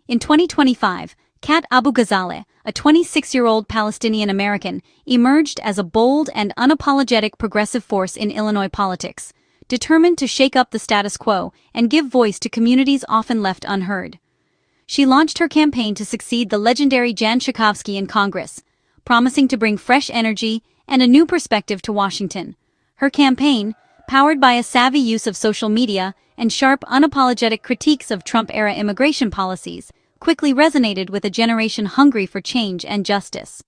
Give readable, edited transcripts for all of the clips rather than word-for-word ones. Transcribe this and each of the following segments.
In 2025, Kat Abughazaleh, a 26-year-old Palestinian American, emerged as a bold and unapologetic progressive force in Illinois politics, determined to shake up the status quo and give voice to communities often left unheard. She launched her campaign to succeed the legendary Jan Schakowsky in Congress, promising to bring fresh energy and a new perspective to Washington. Her campaign, powered by a savvy use of social media and sharp, unapologetic critiques of Trump-era immigration policies, quickly resonated with a generation hungry for change and justice.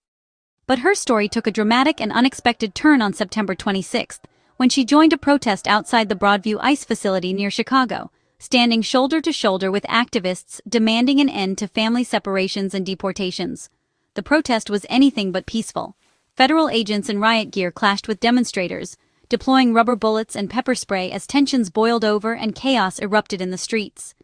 But her story took a dramatic and unexpected turn on September 26, when she joined a protest outside the Broadview ICE facility near Chicago, standing shoulder to shoulder with activists demanding an end to family separations and deportations. The protest was anything but peaceful. Federal agents in riot gear clashed with demonstrators, deploying rubber bullets and pepper spray as tensions boiled over and chaos erupted in the streets.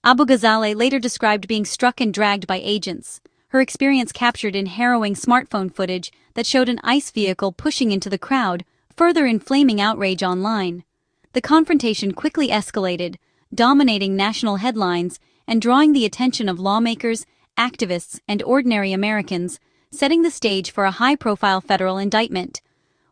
Abughazaleh later described being struck and dragged by agents, her experience captured in harrowing smartphone footage that showed an ICE vehicle pushing into the crowd, further inflaming outrage online. The confrontation quickly escalated, dominating national headlines and drawing the attention of lawmakers, activists, and ordinary Americans, setting the stage for a high-profile federal indictment.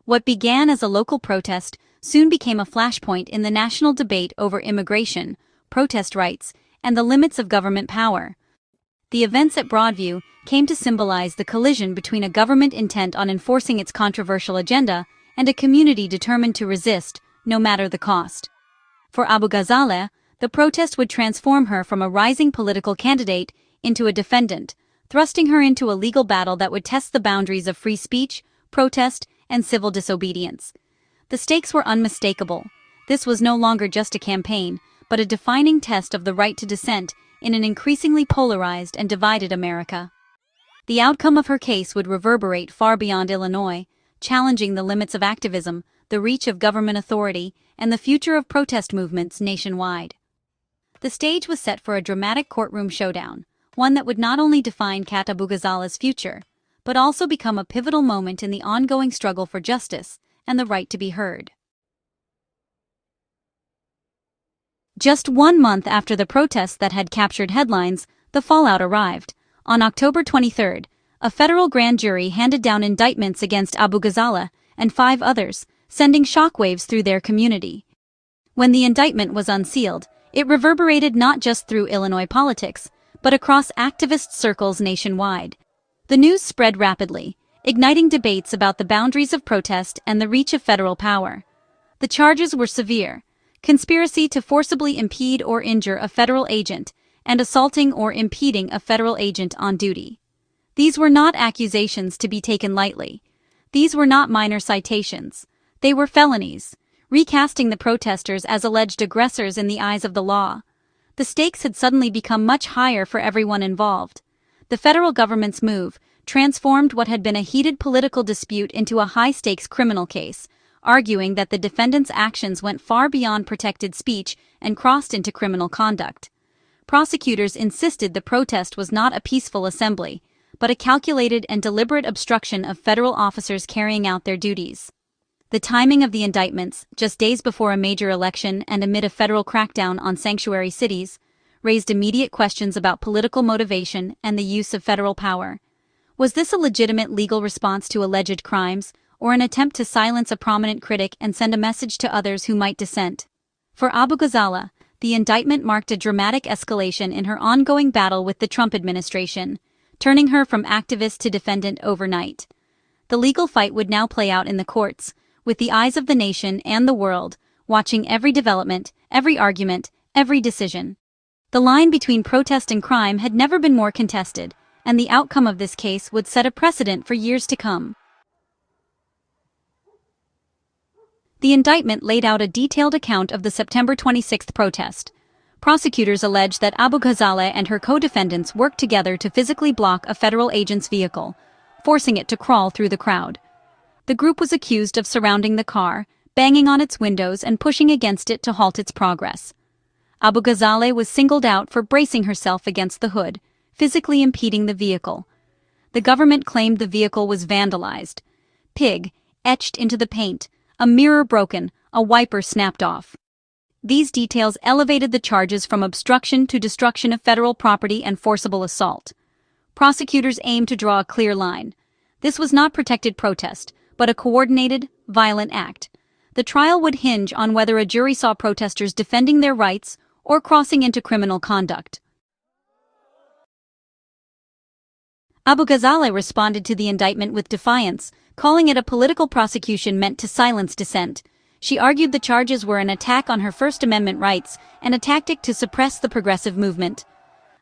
What began as a local protest soon became a flashpoint in the national debate over immigration, protest rights, and the limits of government power. The events at Broadview came to symbolize the collision between a government intent on enforcing its controversial agenda and a community determined to resist, no matter the cost. For Abughazaleh, the protest would transform her from a rising political candidate into a defendant, thrusting her into a legal battle that would test the boundaries of free speech, protest, and civil disobedience. The stakes were unmistakable. This was no longer just a campaign, but a defining test of the right to dissent in an increasingly polarized and divided America. The outcome of her case would reverberate far beyond Illinois, challenging the limits of activism, the reach of government authority, and the future of protest movements nationwide. The stage was set for a dramatic courtroom showdown, one that would not only define Kat Abughazaleh's future, but also become a pivotal moment in the ongoing struggle for justice and the right to be heard. Just 1 month after the protests that had captured headlines, the fallout arrived. On October 23, a federal grand jury handed down indictments against Abughazaleh and 5 others, sending shockwaves through their community. When the indictment was unsealed, it reverberated not just through Illinois politics, but across activist circles nationwide. The news spread rapidly, igniting debates about the boundaries of protest and the reach of federal power. The charges were severe: conspiracy to forcibly impede or injure a federal agent, and assaulting or impeding a federal agent on duty. These were not accusations to be taken lightly. These were not minor citations. They were felonies, recasting the protesters as alleged aggressors in the eyes of the law. The stakes had suddenly become much higher for everyone involved. The federal government's move transformed what had been a heated political dispute into a high-stakes criminal case, arguing that the defendant's actions went far beyond protected speech and crossed into criminal conduct. Prosecutors insisted the protest was not a peaceful assembly, but a calculated and deliberate obstruction of federal officers carrying out their duties. The timing of the indictments, just days before a major election and amid a federal crackdown on sanctuary cities, raised immediate questions about political motivation and the use of federal power. Was this a legitimate legal response to alleged crimes, or an attempt to silence a prominent critic and send a message to others who might dissent? For Abughazaleh, the indictment marked a dramatic escalation in her ongoing battle with the Trump administration, turning her from activist to defendant overnight. The legal fight would now play out in the courts, with the eyes of the nation and the world watching every development, every argument, every decision. The line between protest and crime had never been more contested, and the outcome of this case would set a precedent for years to come. The indictment laid out a detailed account of the September 26 protest. Prosecutors alleged that Abughazaleh and her co-defendants worked together to physically block a federal agent's vehicle, forcing it to crawl through the crowd. The group was accused of surrounding the car, banging on its windows and pushing against it to halt its progress. Abughazaleh was singled out for bracing herself against the hood, physically impeding the vehicle. The government claimed the vehicle was vandalized. Pig, etched into the paint, a mirror broken, a wiper snapped off. These details elevated the charges from obstruction to destruction of federal property and forcible assault. Prosecutors aimed to draw a clear line. This was not protected protest, but a coordinated, violent act. The trial would hinge on whether a jury saw protesters defending their rights or crossing into criminal conduct. Abughazaleh responded to the indictment with defiance, calling it a political prosecution meant to silence dissent. She argued the charges were an attack on her First Amendment rights and a tactic to suppress the progressive movement.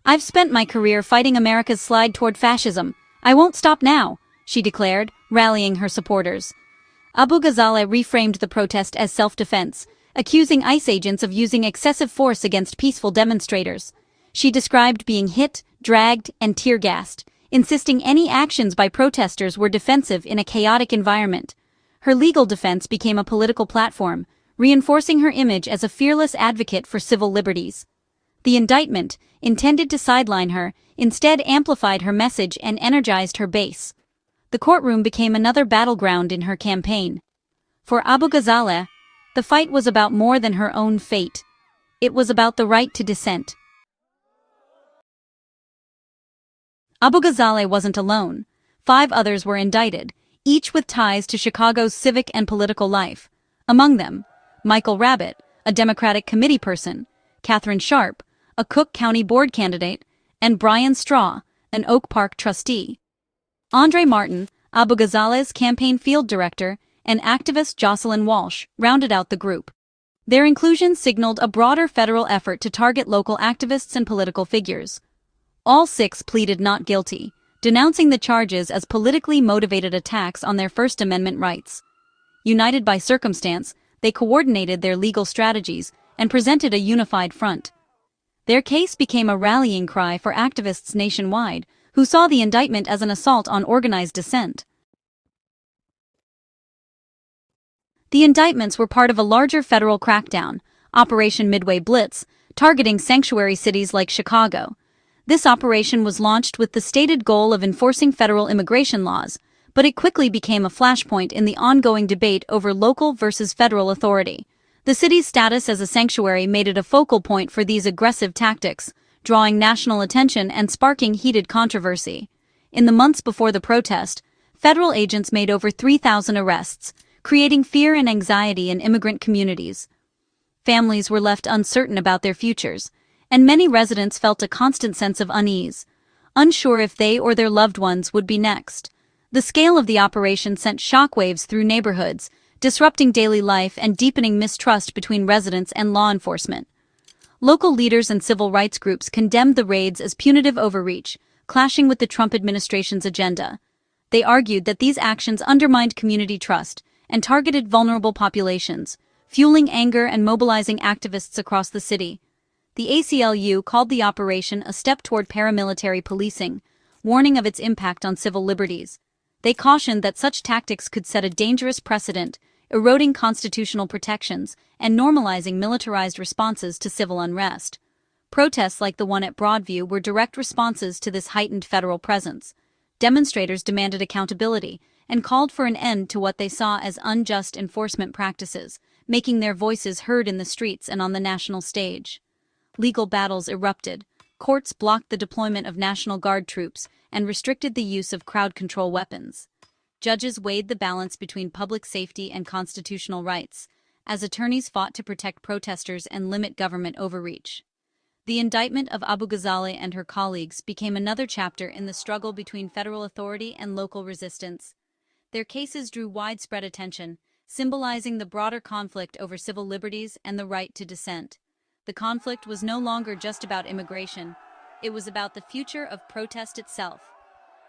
"I've spent my career fighting America's slide toward fascism. I won't stop now," she declared, rallying her supporters. Abughazaleh reframed the protest as self-defense, accusing ICE agents of using excessive force against peaceful demonstrators. She described being hit, dragged, and tear-gassed, insisting any actions by protesters were defensive in a chaotic environment. Her legal defense became a political platform, reinforcing her image as a fearless advocate for civil liberties. The indictment, intended to sideline her, instead amplified her message and energized her base. The courtroom became another battleground in her campaign. For Abughazaleh, the fight was about more than her own fate. It was about the right to dissent. Abughazaleh wasn't alone. 5 others were indicted, each with ties to Chicago's civic and political life. Among them, Michael Rabbitt, a Democratic committee person, Catherine Sharp, a Cook County board candidate, and Brian Straw, an Oak Park trustee. Andre Martin, Abughazaleh's campaign field director, and activist Jocelyn Walsh rounded out the group. Their inclusion signaled a broader federal effort to target local activists and political figures. All 6 pleaded not guilty, denouncing the charges as politically motivated attacks on their First Amendment rights. United by circumstance, they coordinated their legal strategies and presented a unified front. Their case became a rallying cry for activists nationwide, who saw the indictment as an assault on organized dissent. The indictments were part of a larger federal crackdown, Operation Midway Blitz, targeting sanctuary cities like Chicago. This operation was launched with the stated goal of enforcing federal immigration laws, but it quickly became a flashpoint in the ongoing debate over local versus federal authority. The city's status as a sanctuary made it a focal point for these aggressive tactics, drawing national attention and sparking heated controversy. In the months before the protest, federal agents made over 3,000 arrests, creating fear and anxiety in immigrant communities. Families were left uncertain about their futures, and many residents felt a constant sense of unease, unsure if they or their loved ones would be next. The scale of the operation sent shockwaves through neighborhoods, disrupting daily life and deepening mistrust between residents and law enforcement. Local leaders and civil rights groups condemned the raids as punitive overreach, clashing with the Trump administration's agenda. They argued that these actions undermined community trust and targeted vulnerable populations, fueling anger and mobilizing activists across the city. The ACLU called the operation a step toward paramilitary policing, warning of its impact on civil liberties. They cautioned that such tactics could set a dangerous precedent, eroding constitutional protections and normalizing militarized responses to civil unrest. Protests like the one at Broadview were direct responses to this heightened federal presence. Demonstrators demanded accountability and called for an end to what they saw as unjust enforcement practices, making their voices heard in the streets and on the national stage. Legal battles erupted. Courts blocked the deployment of National Guard troops and restricted the use of crowd control weapons. Judges weighed the balance between public safety and constitutional rights, as attorneys fought to protect protesters and limit government overreach. The indictment of Abughazaleh and her colleagues became another chapter in the struggle between federal authority and local resistance. Their cases drew widespread attention, symbolizing the broader conflict over civil liberties and the right to dissent. The conflict was no longer just about immigration. It was about the future of protest itself.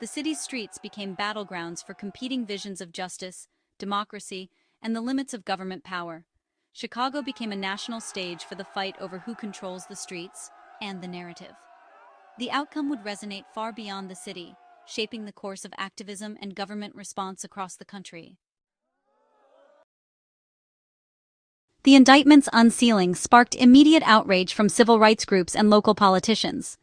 The city's streets became battlegrounds for competing visions of justice, democracy, and the limits of government power. Chicago became a national stage for the fight over who controls the streets and the narrative. The outcome would resonate far beyond the city, shaping the course of activism and government response across the country. The indictment's unsealing sparked immediate outrage from civil rights groups and local politicians.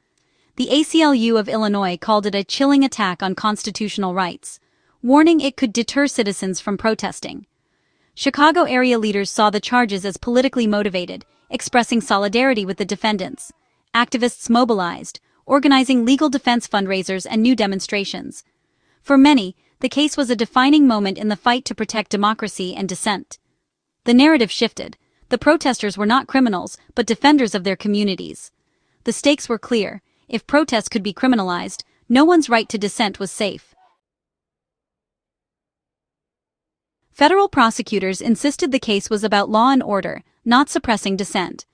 The ACLU of Illinois called it a chilling attack on constitutional rights, warning it could deter citizens from protesting. Chicago area leaders saw the charges as politically motivated, expressing solidarity with the defendants. Activists mobilized, organizing legal defense fundraisers and new demonstrations. For many, the case was a defining moment in the fight to protect democracy and dissent. The narrative shifted. The protesters were not criminals, but defenders of their communities. The stakes were clear. If protests could be criminalized, no one's right to dissent was safe. Federal prosecutors insisted the case was about law and order, not suppressing dissent.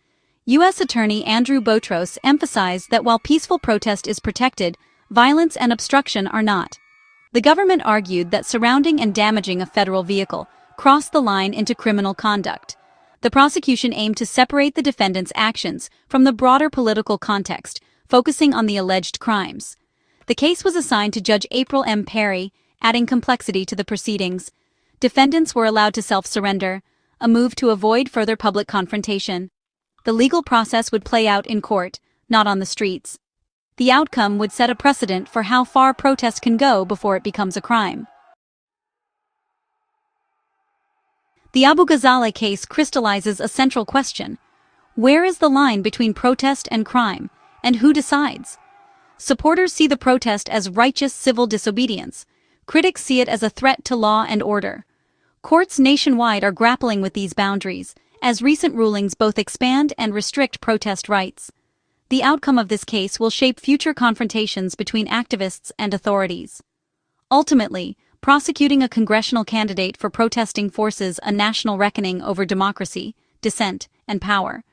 U.S. Attorney Andrew Botros emphasized that while peaceful protest is protected, violence and obstruction are not. The government argued that surrounding and damaging a federal vehicle crossed the line into criminal conduct. The prosecution aimed to separate the defendants' actions from the broader political context, focusing on the alleged crimes. The case was assigned to Judge April M. Perry, adding complexity to the proceedings. Defendants were allowed to self-surrender, a move to avoid further public confrontation. The legal process would play out in court, not on the streets. The outcome would set a precedent for how far protest can go before it becomes a crime. The Abughazaleh case crystallizes a central question. Where is the line between protest and crime, and who decides? Supporters see the protest as righteous civil disobedience. Critics see it as a threat to law and order. Courts nationwide are grappling with these boundaries, as recent rulings both expand and restrict protest rights. The outcome of this case will shape future confrontations between activists and authorities. Ultimately, prosecuting a congressional candidate for protesting forces a national reckoning over democracy, dissent, and power.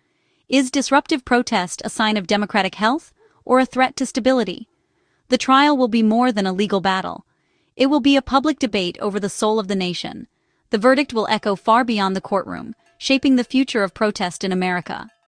Is disruptive protest a sign of democratic health or a threat to stability? The trial will be more than a legal battle. It will be a public debate over the soul of the nation. The verdict will echo far beyond the courtroom, shaping the future of protest in America.